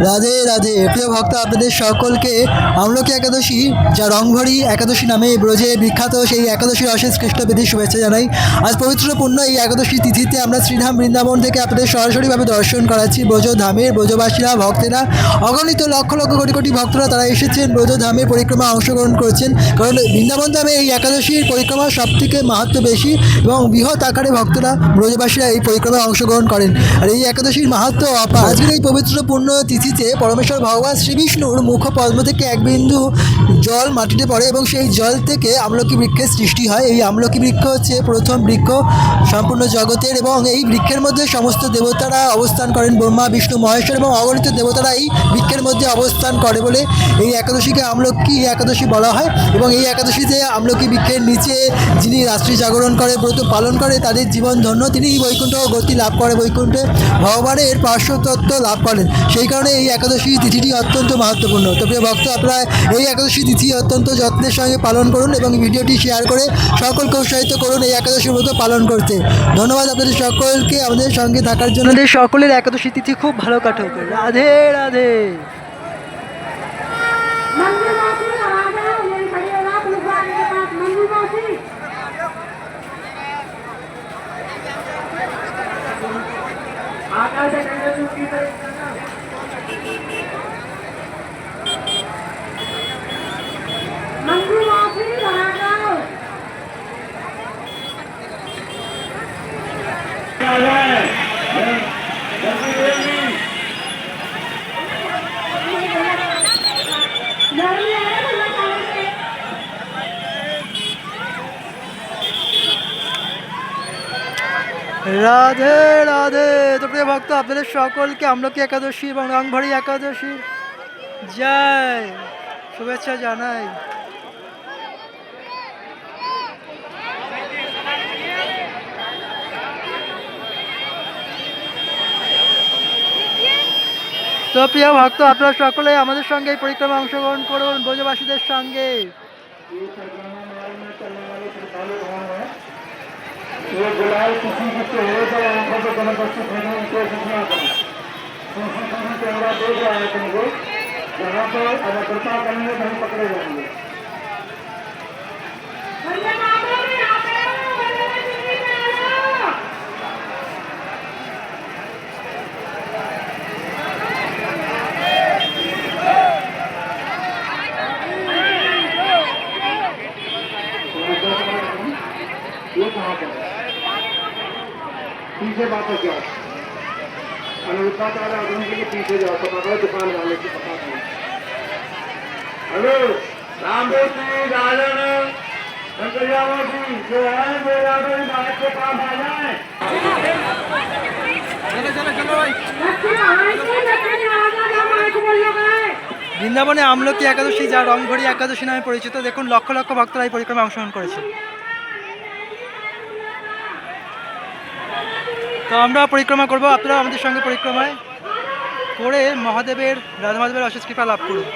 রাধে রাধে প্রিয় ভক্ত, আপনাদের সকলকে আমলকি একাদশী, যা রংভরি একাদশী নামে ব্রজে বিখ্যাত, সেই একাদশীর অশেষ কৃষ্ণবিধির শুভেচ্ছা জানাই। আজ পবিত্র পূর্ণ এই একাদশী তিথিতে আমরা শ্রীধাম বৃন্দাবন থেকে আপনাদের সরাসরিভাবে দর্শন করাচ্ছি। ব্রজধামের ব্রজবাসীরা, ভক্তেরা, অগণিত লক্ষ লক্ষ কোটি কোটি ভক্তরা তারা এসেছেন ব্রজধামের পরিক্রমা অংশগ্রহণ করছেন। কারণ বৃন্দাবন ধামে এই একাদশীর পরিক্রমা সবথেকে মাহাত্ম্য বেশি এবং বৃহৎ আকারে ভক্তরা ব্রজবাসীরা এই পরিক্রমায় অংশগ্রহণ করেন। আর এই একাদশীর মাহাত্ম্য অপার। আজকের এই পবিত্র পূর্ণ তিথিতে পরমেশ্বর ভগবান শ্রীবিষ্ণুর মুখ পদ্ম থেকে এক বিন্দু জল মাটিতে পড়ে এবং সেই জল থেকে আমলকি বৃক্ষের সৃষ্টি হয়। এই আমলকি বৃক্ষ হচ্ছে প্রথম বৃক্ষ সম্পূর্ণ জগতের এবং এই বৃক্ষের মধ্যে সমস্ত দেবতারা অবস্থান করেন। ব্রহ্মা, বিষ্ণু, মহেশ্বর এবং অগণিত দেবতারা এই বৃক্ষের মধ্যে অবস্থান করে বলে এই একাদশীকে আমলকি একাদশী বলা হয়। এবং এই একাদশীতে আমলকি বৃক্ষের নিচে যিনি রাত্রি জাগরণ করে, ব্রত পালন করে, তাদের জীবন ধন্য, তিনি বৈকুণ্ঠ গতি লাভ করে, বৈকুণ্ঠে ভগবানের পার্শ্বতত্ত্ব লাভ করেন। সেই কারণে এই একাদশী তিথিটি অত্যন্ত মাহাত্ম্যপূর্ণ। তো প্রিয় ভক্ত, আপনারা এই একাদশী তিথি অত্যন্ত যত্নের সঙ্গে পালন করুন এবং ভিডিওটি শেয়ার করে সকলকে উৎসাহিত করুন এই একাদশীর ব্রত পালন করতে। ধন্যবাদ আপনাদের সকলকে আমাদের সঙ্গে থাকার জন্য। আমাদের সকলের একাদশী তিথি খুব ভালো কাটুক। রাধে রাধে। রাধে রাধে। তো প্রিয় ভক্ত, আপনাদের সকলকে আমলকি একাদশী এবং রংভরি একাদশী জয় শুভেচ্ছা জানাই। তো প্রিয় ভক্ত, আপনারা সকলে আমাদের সঙ্গে এই পরিক্রমা অংশগ্রহণ করুন ব্রজবাসীদের সঙ্গে। ये गुलाल किसी किसी हो जाए आंखों पे कमर बच्चे खोजने की कोशिश ना करें। कैमरा देख रहा है तुमको, यहाँ पे अगर कृपा करेंगे तो हम पकड़े जाएंगे। ये कहाँ पर पीछे वापस जाओ, अनुरूपाचार्य आगमन के लिए पीछे जाओ, तो पकड़ो दुकान वाले की पकड़ दो। हेलो रामदेव राजन शंकरियावती जो है मेरा बाइक के पास आ जाए। বৃন্দাবনে আমলকি একাদশী, যা রংভরি একাদশী নামে পরিচিত, দেখুন লক্ষ লক্ষ ভক্তরা এই পরিক্রমায় অংশগ্রহণ করেছে। তো আমরা পরিক্রমা করব, আপনারা আমাদের সঙ্গে পরিক্রমায় করে মহাদেবের, রাধা মাধবের অশেষ কৃপা লাভ করুন।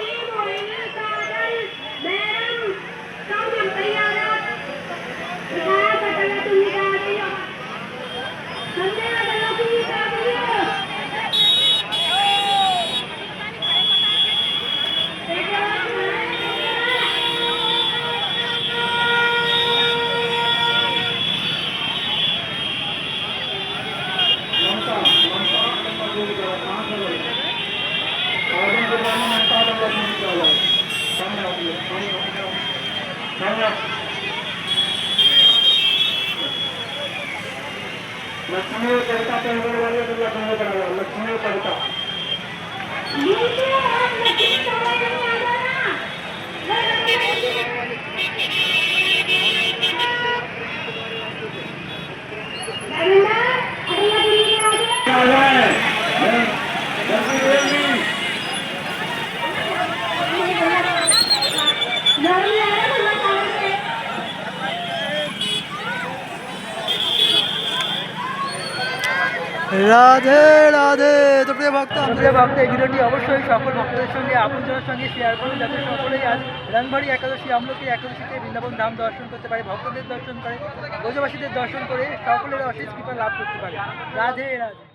लक्ष्मी कविता पढ़ने वाले तो लक्ष्मी पढ़ा, लक्ष्मी कविता রাধে রাধে। তো প্রিয় ভক্ত, এই ভিডিওটি অবশ্যই সকল ভক্তদের সঙ্গে, আপনজনের সঙ্গে শেয়ার করুন, যাতে সকলেই আজ রংভরি একাদশী, আমলকি একাদশীতে বৃন্দাবন ধাম দর্শন করতে পারে, ভক্তদের দর্শন করে, ব্রজবাসীদের দর্শন করে সকলের অশেষ কৃপা লাভ করতে পারে। রাধে রাধে।